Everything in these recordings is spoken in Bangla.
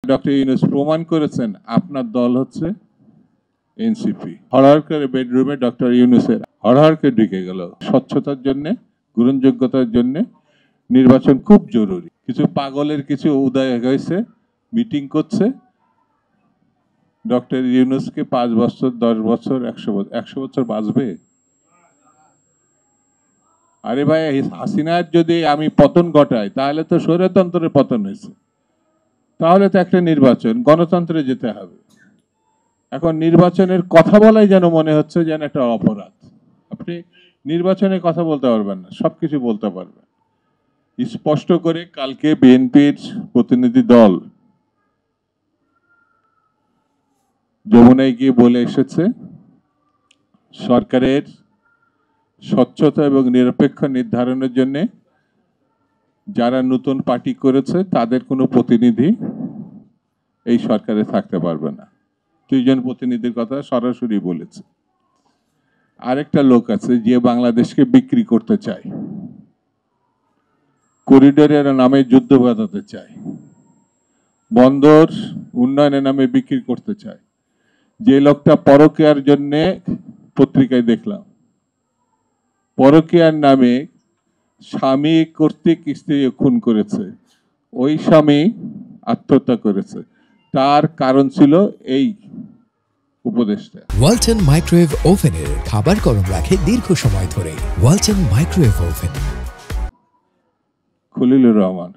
ডক্টর ইউনূস প্রমাণ করেছেন আপনার দল হচ্ছে এনসিপি। হরহর করে বেডরুমে ডক্টর ইউনূসের হরহর করে ঢুকে গেল। স্বচ্ছতার জন্য, গ্রহণযোগ্যতার জন্য নির্বাচন খুব জরুরি। কিছু পাগলের কিছু উদয় হয়েছে, মিটিং করছে ডক্টর ইউনূসকে 5 বছর, 10 বছর, 100 বছর বাঁচবে। আরে ভাই, হাসিনার যদি আমি পতন ঘটাই তাহলে তো স্বৈরতন্ত্রের পতন হয়েছে, তাহলে তো একটা নির্বাচন, গণতন্ত্রে যেতে হবে। এখন নির্বাচনের কথা বলাই যেন মনে হচ্ছে যেন একটা অপরাধ। আপনি নির্বাচনে কথা বলতে পারবেন না, সবকিছু বলতে পারবেন। স্পষ্ট করে কালকে বিএনপির প্রতিনিধি দল যমুনায় গিয়ে বলে এসেছে সরকারের স্বচ্ছতা এবং নিরপেক্ষ নির্ধারণের জন্য যারা নতুন পার্টি করেছে তাদের কোনো প্রতিনিধি এই সরকারে থাকতে পারবে না। 2 জন প্রতিনিধির কথা সরাসরি বলেছে। আরেকটা লোক আছে যে বাংলাদেশকে বিক্রি করতে চায়, করিডোরের নামে যুদ্ধ বাঁধাতে চায়, বন্দর উন্নয়নের নামে বিক্রি করতে চায়। যে লোকটা পরকীয়ার জন্য পত্রিকায় দেখলাম, পরকীয়ার নামে স্বামী কর্তৃক স্ত্রী খুন করেছে, ওই স্বামী আত্মহত্যা করেছে। তার কারণ ছিল এই উপদেশটা। ওয়ালটন মাইক্রোওয়েভ ওভেনের খাবার গরম রাখে দীর্ঘ সময় ধরে। Walton microwave oven. Khalilur Rahman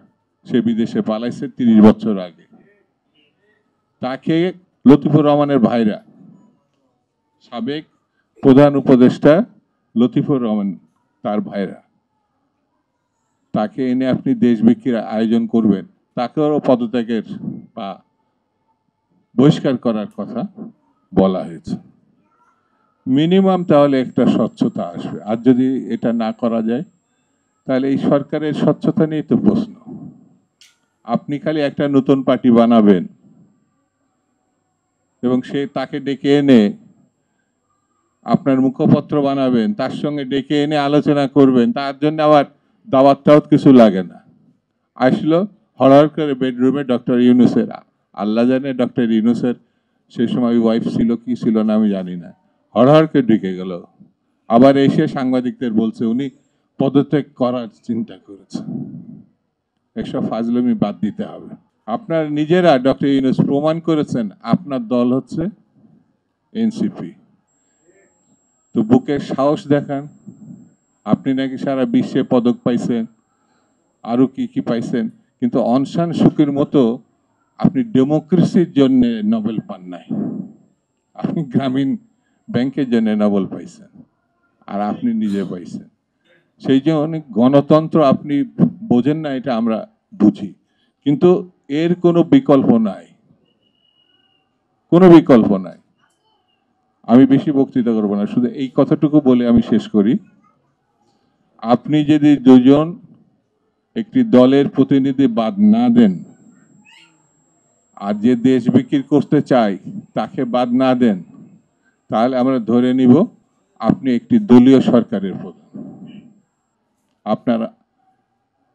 সে বিদেশে পালাইছে 30 বছর আগে। তাকে লতিফুর রহমানের ভাইরা, সাবেক প্রধান উপদেষ্টা লতিফুর রহমান তার ভাইরা, তাকে এনে আপনি দেশ বিক্রির আয়োজন করবেন, তাকেও পদত্যাগের বা বহিষ্কার করার কথা বলা হয়েছে। মিনিমাম তাহলে একটা স্বচ্ছতা আসবে। আর যদি এটা না করা যায় তাহলে এই সরকারের স্বচ্ছতা নিয়ে তো প্রশ্ন। আপনি খালি একটা নতুন পার্টি বানাবেন এবং সে তাকে ডেকে এনে আপনার মুখপত্র বানাবেন, তার সঙ্গে ডেকে এনে আলোচনা করবেন, তার জন্য আবার দাওয়াত টাওয়াত কিছু লাগে না। আসলো হরহর করে বেডরুমে ডক্টর ইউনূসের, আল্লাহ জানে ডক্টর ইউনূসের সে সময় ওয়াইফ ছিল কি ছিল না আমি জানি না, হরহর করে ঢুকে গেল। আবার এসে সাংবাদিকদের বলছে উনি পদত্যাগ করার চিন্তা করেছে। এসব ফাজলামি বাদ দিতে হবে। আপনার নিজেরা ডক্টর ইউনূস প্রমাণ করেছেন আপনার দল হচ্ছে এনসিপি। তো বুকের সাহস দেখান। আপনি নাকি সারা বিশ্বে পদক পাইছেন, আরো কি কি পাইছেন, কিন্তু অং সান সুকির মতো আপনি ডেমোক্রেসির জন্য নোবেল পান নাই। আপনি গ্রামীণ ব্যাংকের জন্য নোবেল পাইছেন, আর আপনি নিজে পাইছেন। সেই জন্য গণতন্ত্র আপনি বোঝেন না, এটা আমরা বুঝি, কিন্তু এর কোনো বিকল্প নাই, কোনো বিকল্প নাই। আমি বেশি বক্তৃতা করবো না, শুধু এই কথাটুকু বলে আমি শেষ করি। আপনি যদি 2 জন একটি দলের প্রতিনিধি বাদ না দেন, আর যে দেশ বিক্রি করতে চায় তাকে বাদ না দেন, তাহলে আমরা ধরে নিব আপনি একটি দলীয় সরকারের প্রধান। আপনার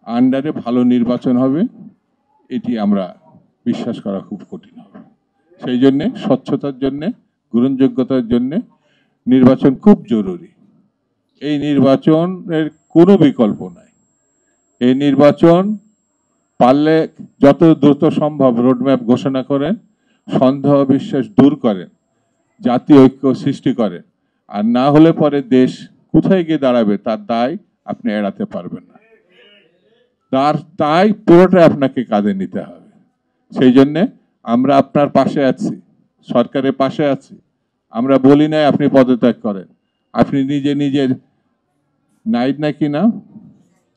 আন্ডারে ভালো নির্বাচন হবে, এটি আমরা বিশ্বাস করা খুব কঠিন হবে। সেই জন্যে স্বচ্ছতার জন্যে, গ্রহণযোগ্যতার জন্যে নির্বাচন খুব জরুরি। এই নির্বাচনের কোনো বিকল্প নাই। এই নির্বাচন পারলে যত দ্রুত সম্ভব রোডম্যাপ ঘোষণা করেন, সন্দেহ বিশ্বাস দূর করেন, জাতীয় ঐক্য সৃষ্টি করেন। আর না হলে পরে দেশ কোথায় গিয়ে দাঁড়াবে তার দায় আপনি এড়াতে পারবেন না। তার দায় পুরোটা আপনাকে কাঁধে নিতে হবে। সেই জন্যে আমরা আপনার পাশে আছি, সরকারের পাশে আছি। আমরা বলি নাই আপনি পদত্যাগ করেন। আপনি নিজে নিজের নাইদ নাকি না,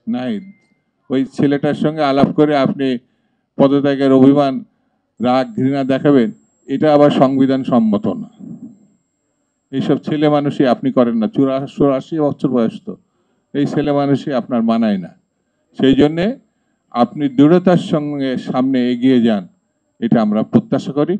নাইদ, ওই ছেলেটার সঙ্গে আলাপ করে আপনি পদত্যাগের অভিমান, রাগ, ঘৃণা দেখাবেন, এটা আবার সংবিধান সম্মত না। এইসব ছেলে মানুষই আপনি করেন না। 84 বছর বয়স, তো এই ছেলে মানুষই আপনার মানায় না। সেই জন্যে আপনি দৃঢ়তার সঙ্গে সামনে এগিয়ে যান, এটা আমরা প্রত্যাশা করি।